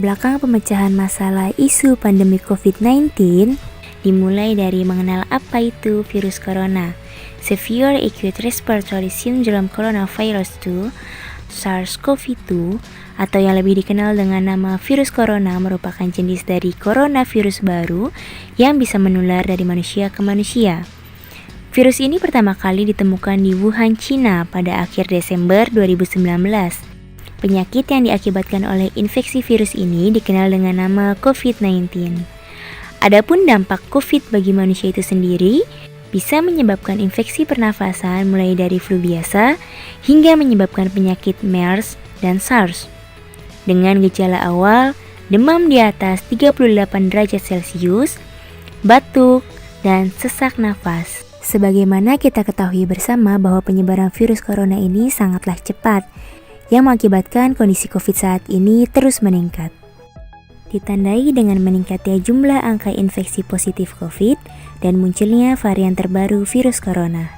belakang pemecahan masalah isu pandemi COVID-19 dimulai dari mengenal apa itu virus corona, Severe Acute Respiratory Syndrome Coronavirus 2, SARS-CoV-2, atau yang lebih dikenal dengan nama virus corona merupakan jenis dari coronavirus baru yang bisa menular dari manusia ke manusia. Virus ini pertama kali ditemukan di Wuhan, China pada akhir Desember 2019. Penyakit yang diakibatkan oleh infeksi virus ini dikenal dengan nama COVID-19. Adapun dampak COVID bagi manusia itu sendiri bisa menyebabkan infeksi pernafasan mulai dari flu biasa hingga menyebabkan penyakit MERS dan SARS. Dengan gejala awal, demam di atas 38 derajat Celcius, batuk, dan sesak nafas. Sebagaimana kita ketahui bersama bahwa penyebaran virus corona ini sangatlah cepat, yang mengakibatkan kondisi COVID saat ini terus meningkat. Ditandai dengan meningkatnya jumlah angka infeksi positif COVID dan munculnya varian terbaru virus corona.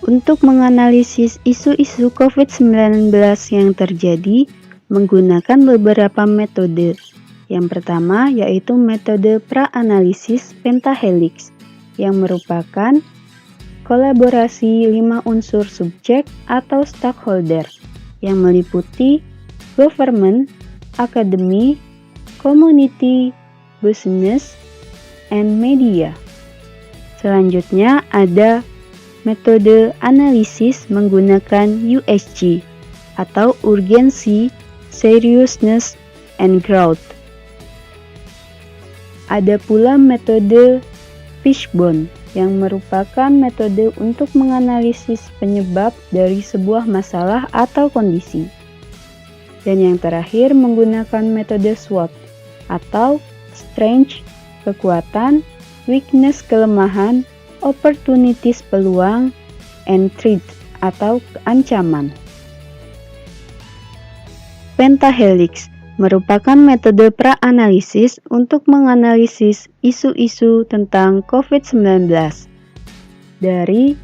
Untuk menganalisis isu-isu COVID-19 yang terjadi, menggunakan beberapa metode. Yang pertama yaitu metode pra-analisis pentahelix, yang merupakan kolaborasi 5 unsur subjek atau stakeholder yang meliputi government, academy, community, business, and media. Selanjutnya ada metode analisis menggunakan USG atau urgency, seriousness, and growth. Ada pula metode Fishbone yang merupakan metode untuk menganalisis penyebab dari sebuah masalah atau kondisi. Dan yang terakhir menggunakan metode SWOT atau Strength, kekuatan, weakness, kelemahan, opportunities, peluang, and threat atau ancaman. Pentahelix merupakan metode pra-analisis untuk menganalisis isu-isu tentang COVID-19 dari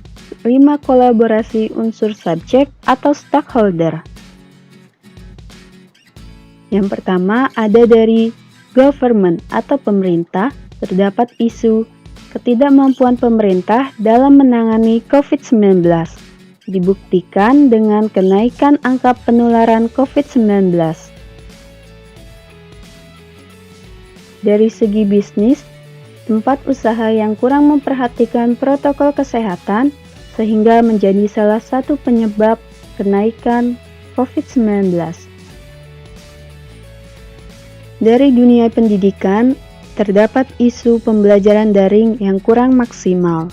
5 kolaborasi unsur subjek atau stakeholder. Yang pertama ada dari government atau pemerintah, terdapat isu ketidakmampuan pemerintah dalam menangani COVID-19, dibuktikan dengan kenaikan angka penularan COVID-19. Dari segi bisnis, tempat usaha yang kurang memperhatikan protokol kesehatan sehingga menjadi salah satu penyebab kenaikan COVID-19. Dari dunia pendidikan, terdapat isu pembelajaran daring yang kurang maksimal.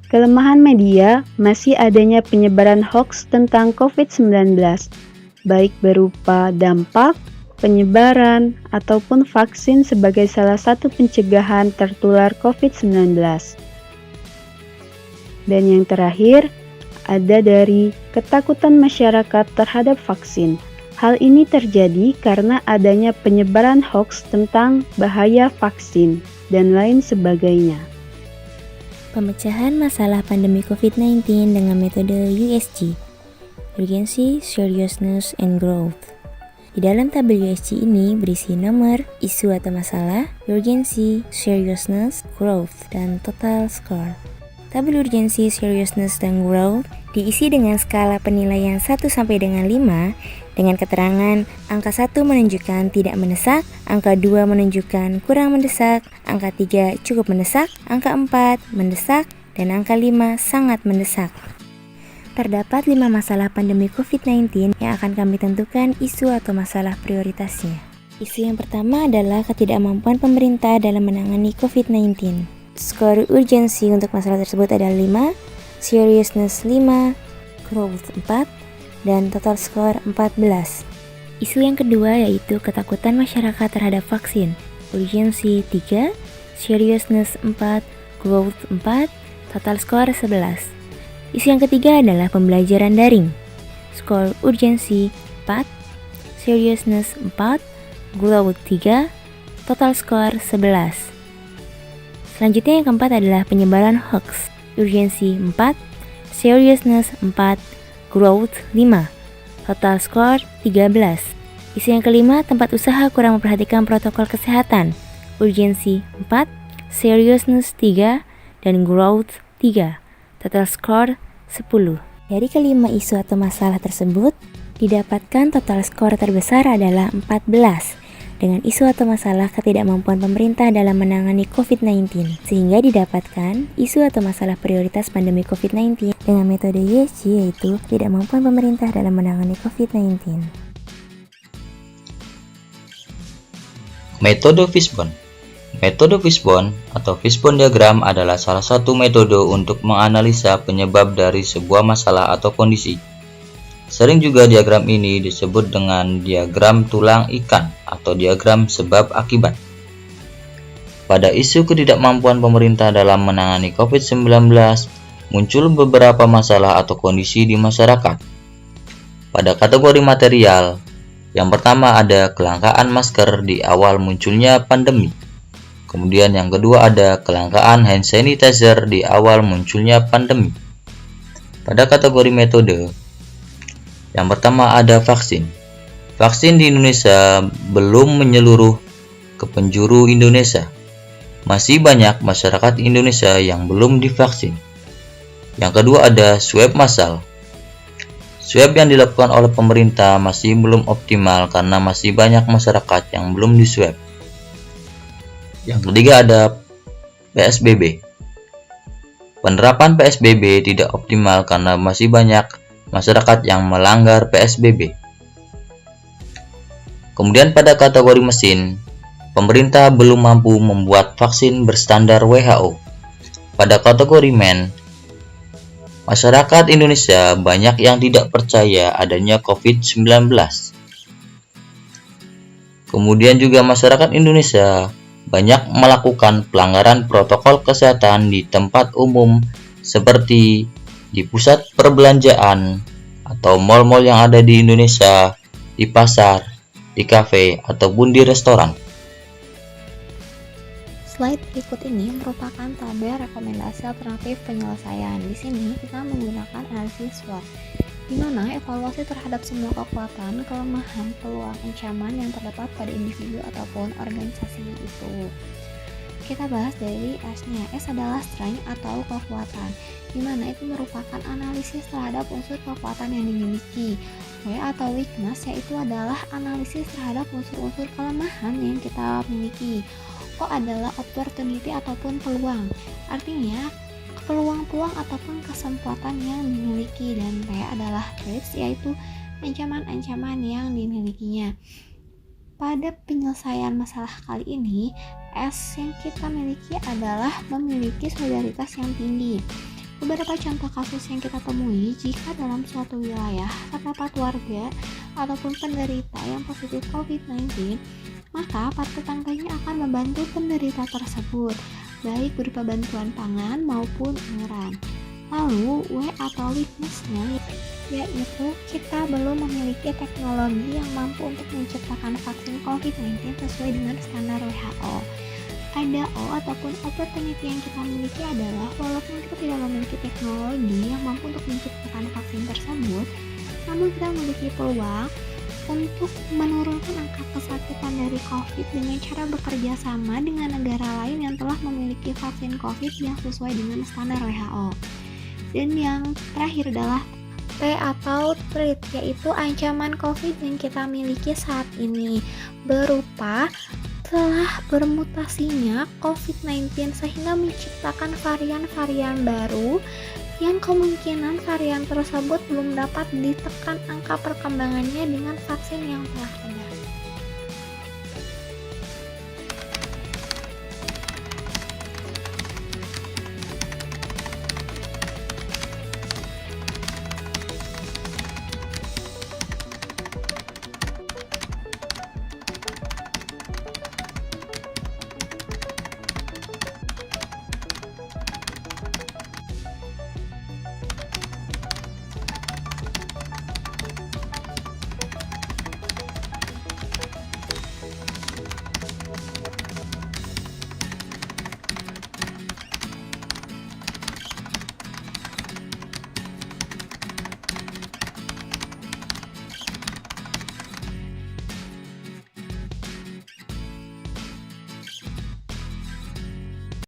Kelemahan media masih adanya penyebaran hoaks tentang COVID-19, baik berupa dampak, penyebaran, ataupun vaksin sebagai salah satu pencegahan tertular COVID-19. Dan yang terakhir, ada dari ketakutan masyarakat terhadap vaksin. Hal ini terjadi karena adanya penyebaran hoaks tentang bahaya vaksin dan lain sebagainya. Pemecahan masalah pandemi COVID-19 dengan metode USG, Urgency, Seriousness, and Growth. Di dalam tabel USG ini berisi nomor, isu atau masalah, urgency, seriousness, growth, dan total score. Tabel urgency, seriousness, dan growth diisi dengan skala penilaian 1 sampai dengan 5 dengan keterangan angka 1 menunjukkan tidak mendesak, angka 2 menunjukkan kurang mendesak, angka 3 cukup mendesak, angka 4 mendesak, dan angka 5 sangat mendesak. Terdapat 5 masalah pandemi COVID-19 yang akan kami tentukan isu atau masalah prioritasnya. Isu yang pertama adalah ketidakmampuan pemerintah dalam menangani COVID-19. Skor urgensi untuk masalah tersebut adalah 5, seriousness 5, growth 4, dan total skor 14. Isu yang kedua yaitu ketakutan masyarakat terhadap vaksin. Urgensi 3, seriousness 4, growth 4, total skor 11. Isu yang ketiga adalah pembelajaran daring. Skor urgensi 4, seriousness 4, growth 3, total skor 11. Selanjutnya yang keempat adalah penyebaran hoax. Urgensi 4, seriousness 4, growth 5, total score 13. Isu yang kelima, tempat usaha kurang memperhatikan protokol kesehatan, urgensi 4, seriousness 3, dan growth 3, total score 10. Dari kelima isu atau masalah tersebut, didapatkan total skor terbesar adalah 14 dengan isu atau masalah ketidakmampuan pemerintah dalam menangani COVID-19, sehingga didapatkan isu atau masalah prioritas pandemi COVID-19 dengan metode USG, yaitu ketidakmampuan pemerintah dalam menangani COVID-19. Metode Fishbone. Metode Fishbone atau Fishbone diagram adalah salah satu metode untuk menganalisa penyebab dari sebuah masalah atau kondisi. Sering juga diagram ini disebut dengan diagram tulang ikan atau diagram sebab akibat. Pada isu ketidakmampuan pemerintah dalam menangani COVID-19, muncul beberapa masalah atau kondisi di masyarakat. Pada kategori material, yang pertama ada kelangkaan masker di awal munculnya pandemi. Kemudian yang kedua ada kelangkaan hand sanitizer di awal munculnya pandemi. Pada kategori metode, yang pertama ada vaksin. Vaksin di Indonesia belum menyeluruh ke penjuru Indonesia. Masih banyak masyarakat Indonesia yang belum divaksin. Yang kedua ada swab massal. Swab yang dilakukan oleh pemerintah masih belum optimal karena masih banyak masyarakat yang belum diswab. Yang ketiga ada PSBB. Penerapan PSBB tidak optimal karena masih banyak masyarakat yang melanggar PSBB. Kemudian pada kategori mesin, pemerintah belum mampu membuat vaksin berstandar WHO. Pada kategori men, masyarakat Indonesia banyak yang tidak percaya adanya COVID-19. Kemudian juga masyarakat Indonesia banyak melakukan pelanggaran protokol kesehatan di tempat umum seperti di pusat perbelanjaan atau mal-mal yang ada di Indonesia, di pasar, di kafe, ataupun di restoran. Slide berikut ini merupakan tabel rekomendasi alternatif penyelesaian. Di sini kita menggunakan analisis SWOT, di mana evaluasi terhadap semua kekuatan, kelemahan, peluang, ancaman yang terdapat pada individu ataupun organisasi itu. Kita bahas dari S-nya. S adalah strength atau kekuatan, di mana itu merupakan analisis terhadap unsur kekuatan yang dimiliki. W atau weakness yaitu adalah analisis terhadap unsur-unsur kelemahan yang kita miliki. O adalah opportunity ataupun peluang, artinya peluang-peluang ataupun kesempatan yang dimiliki. Dan T adalah threats, yaitu ancaman-ancaman yang dimilikinya. Pada penyelesaian masalah kali ini, S yang kita miliki adalah memiliki solidaritas yang tinggi. Beberapa contoh kasus yang kita temui, jika dalam suatu wilayah terdapat warga ataupun penderita yang positif COVID-19, maka para tetangganya akan membantu penderita tersebut, baik berupa bantuan pangan maupun iuran. Lalu, W atau weakness-nya yaitu kita belum memiliki teknologi yang mampu untuk menciptakan vaksin COVID-19 sesuai dengan standar WHO. Ada O ataupun opportunity yang kita miliki adalah walaupun kita tidak memiliki teknologi yang mampu untuk menciptakan vaksin tersebut, namun kita memiliki peluang untuk menurunkan angka kesakitan dari COVID dengan cara bekerja sama dengan negara lain yang telah memiliki vaksin COVID yang sesuai dengan standar WHO. Dan yang terakhir adalah P atau threat, yaitu ancaman COVID yang kita miliki saat ini berupa telah bermutasinya COVID-19 sehingga menciptakan varian-varian baru yang kemungkinan varian tersebut belum dapat ditekan angka perkembangannya dengan vaksin yang telah ada.